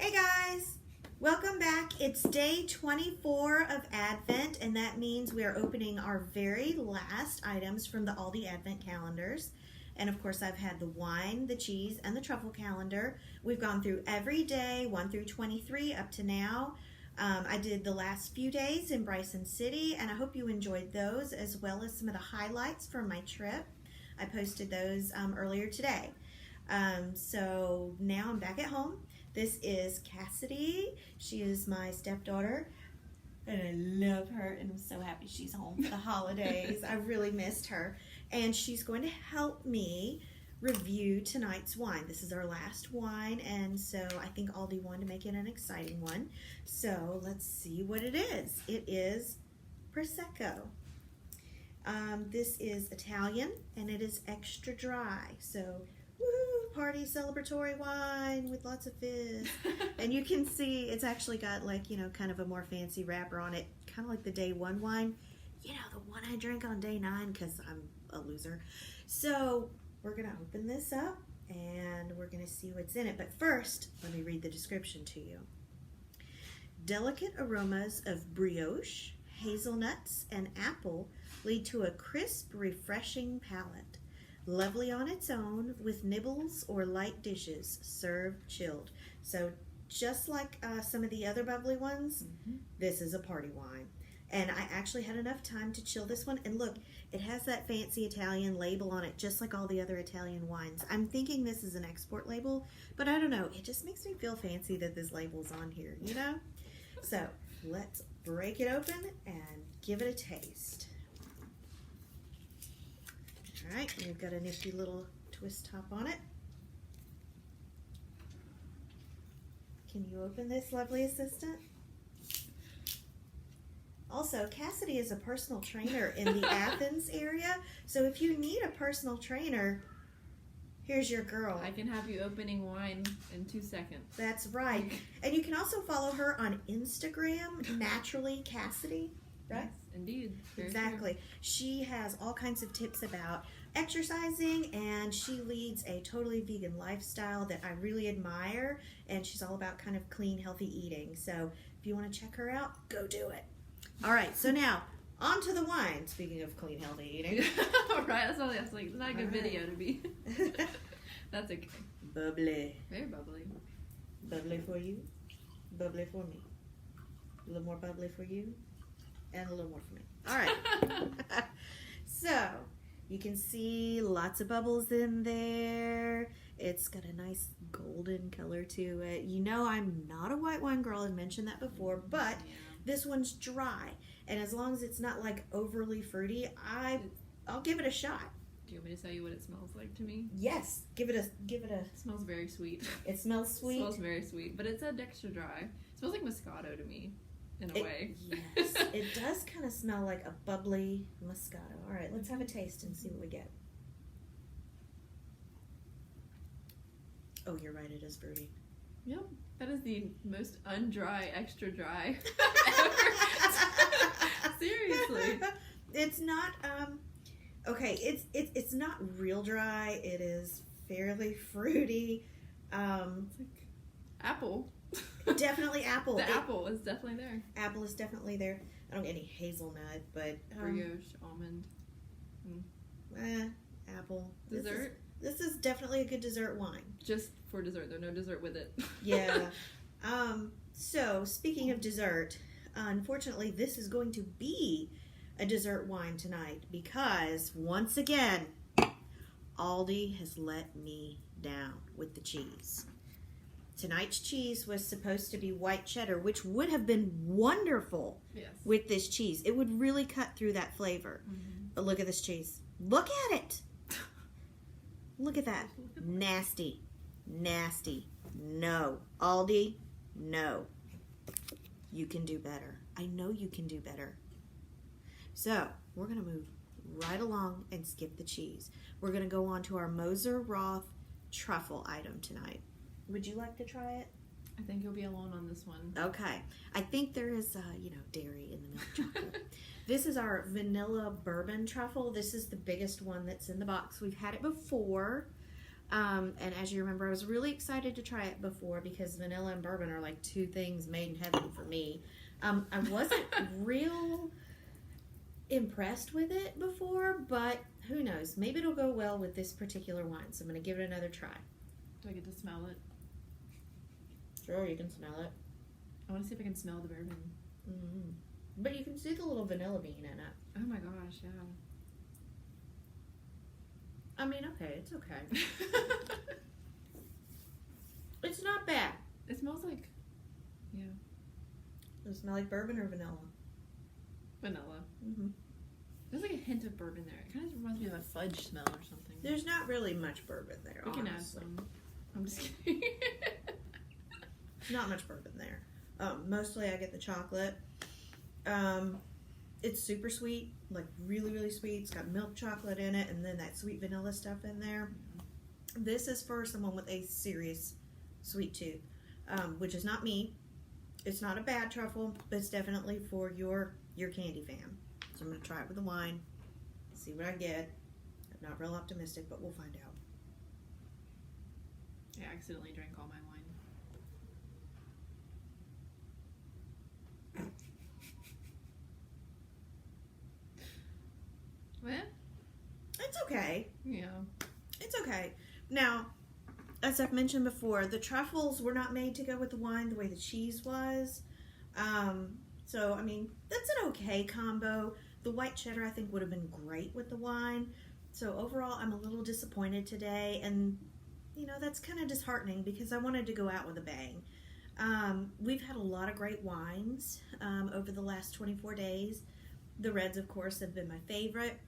Hey guys, welcome back. It's day 24 of Advent, and that means we are opening our very last items from the Aldi Advent calendars. And of course, I've had the wine, the cheese, and the truffle calendar. We've gone through every day, 1 through 23 up to now. I did the last few days in Bryson City, and I hope you enjoyed those as well as some of the highlights from my trip. I posted those earlier today. So now I'm back at home. This is Cassidy. She is my stepdaughter, and I love her, and I'm so happy she's home for the holidays. I really missed her, and she's going to help me review tonight's wine. This is our last wine, and so I think Aldi wanted to make it an exciting one. So let's see what it is. It is Prosecco. This is Italian, and it is extra dry. So woo, party celebratory wine with lots of fizz. And you can see it's actually got kind of a more fancy wrapper on it, kind of like the day one wine. The one I drank on day 9 because I'm a loser. So we're going to open this up and we're going to see what's in it. But first, let me read the description to you. Delicate aromas of brioche, hazelnuts, and apple lead to a crisp, refreshing palate. Lovely on its own with nibbles or light dishes, served chilled. So just like some of the other bubbly ones, This is a party wine. And I actually had enough time to chill this one. And look, it has that fancy Italian label on it, just like all the other Italian wines. I'm thinking this is an export label, but I don't know. It just makes me feel fancy that this label's on here, So let's break it open and give it a taste. All right, and we've got a nifty little twist top on it. Can you open this, lovely assistant? Also, Cassidy is a personal trainer in the Athens area, so if you need a personal trainer, here's your girl. I can have you opening wine in 2 seconds. That's right. And you can also follow her on Instagram, Naturally Cassidy, right? Yes, indeed. Very Exactly. true. She has all kinds of tips about exercising, and she leads a totally vegan lifestyle that I really admire, and she's all about kind of clean, healthy eating. So if you want to check her out, go do it. All right, so now on to the wine. Speaking of clean, healthy eating. Right, that's all. That's like it's not a good video to be. That's okay. Bubbly. Very bubbly. Bubbly for you, bubbly for me. A little more bubbly for you, and a little more for me. All right. So you can see lots of bubbles in there. It's got a nice golden color to it. I'm not a white wine girl. I've mentioned that before, but this one's dry. And as long as it's not like overly fruity, I'll give it a shot. Do you want me to tell you what it smells like to me? Yes, give it a. It smells very sweet. It smells sweet. It smells very sweet, but it's extra dry. It smells like Moscato to me, in a way. Yes, it does kind of smell like a bubbly Moscato. All right, let's have a taste and see what we get. Oh, you're right, it is fruity. Yep, that is the most undry, extra dry ever. Seriously. It's not okay, it's not real dry. It is fairly fruity. It's like apple. Definitely apple. Apple is definitely there. Apple is definitely there. I don't get any hazelnut, but Brioche, almond. Apple. Dessert? This is definitely a good dessert wine. Just for dessert, though. No dessert with it. Yeah. So, speaking of dessert, unfortunately, this is going to be a dessert wine tonight because, once again, Aldi has let me down with the cheese. Tonight's cheese was supposed to be white cheddar, which would have been wonderful with this cheese. It would really cut through that flavor. Mm-hmm. But look at this cheese. Look at it. Look at that. Nasty. Nasty. No. Aldi, no. You can do better. I know you can do better. So, we're going to move right along and skip the cheese. We're going to go on to our Moser Roth truffle item tonight. Would you like to try it? I think you'll be alone on this one. Okay. I think there is, dairy in the milk chocolate. This is our vanilla bourbon truffle. This is the biggest one that's in the box. We've had it before. And as you remember, I was really excited to try it before because vanilla and bourbon are like two things made in heaven for me. I wasn't real impressed with it before, but who knows? Maybe it'll go well with this particular wine. So I'm going to give it another try. Do I get to smell it? Sure, you can smell it. I want to see if I can smell the bourbon. Mm-hmm. But you can see the little vanilla bean in it. Oh my gosh, yeah. I mean, okay, it's okay. It's not bad. It smells like, yeah, Does it smell like bourbon or vanilla? vanilla. Mm-hmm. There's like a hint of bourbon there. It kind of reminds me of a fudge smell or something. There's not really much bourbon there, We can add honestly. some. I'm just kidding. Not much bourbon there. Mostly I get the chocolate. It's super sweet, like really, really sweet. It's got milk chocolate in it and then that sweet vanilla stuff in there. This is for someone with a serious sweet tooth, which is not me. It's not a bad truffle, but it's definitely for your candy fan. So I'm going to try it with the wine, see what I get. I'm not real optimistic, but we'll find out. I accidentally drank all my wine. Well, It's okay. yeah. It's okay. Now, as I've mentioned before, the truffles were not made to go with the wine the way the cheese was. So, I mean, that's an okay combo. The white cheddar, I think, would have been great with the wine. So, overall, I'm a little disappointed today. And, you know, that's kind of disheartening because I wanted to go out with a bang. We've had a lot of great wines over the last 24 days. The reds, of course, have been my favorite.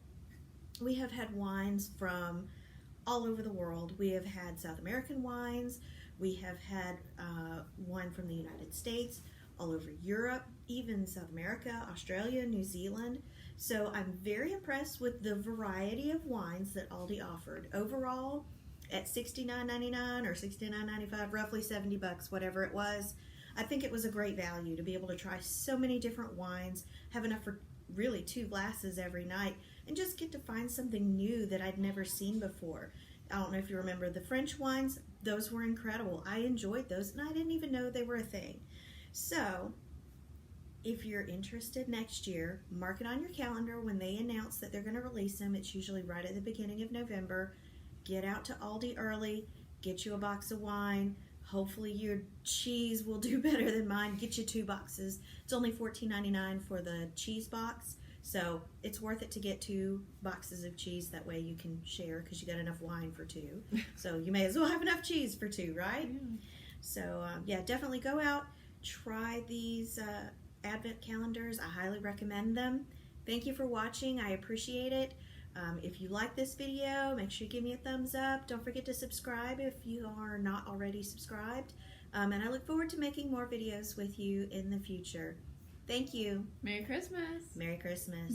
We have had wines from all over the world. We have had South American wines. We have had wine from the United States, all over Europe, even South America, Australia, New Zealand. So I'm very impressed with the variety of wines that Aldi offered. Overall, at $69.99 or $69.95, roughly $70, whatever it was, I think it was a great value to be able to try so many different wines, have enough for really 2 glasses every night, and just get to find something new that I'd never seen before. I don't know if you remember the French wines. Those were incredible. I enjoyed those, and I didn't even know they were a thing. So, if you're interested next year, mark it on your calendar when they announce that they're going to release them. It's usually right at the beginning of November. Get out to Aldi early. Get you a box of wine. Hopefully your cheese will do better than mine. Get you 2 boxes. It's only $14.99 for the cheese box. So it's worth it to get 2 boxes of cheese. That way you can share because you got enough wine for 2. So you may as well have enough cheese for 2, right? Yeah. So yeah, definitely go out. Try these Advent calendars. I highly recommend them. Thank you for watching. I appreciate it. If you like this video, make sure you give me a thumbs up. Don't forget to subscribe if you are not already subscribed. And I look forward to making more videos with you in the future. Thank you. Merry Christmas. Merry Christmas.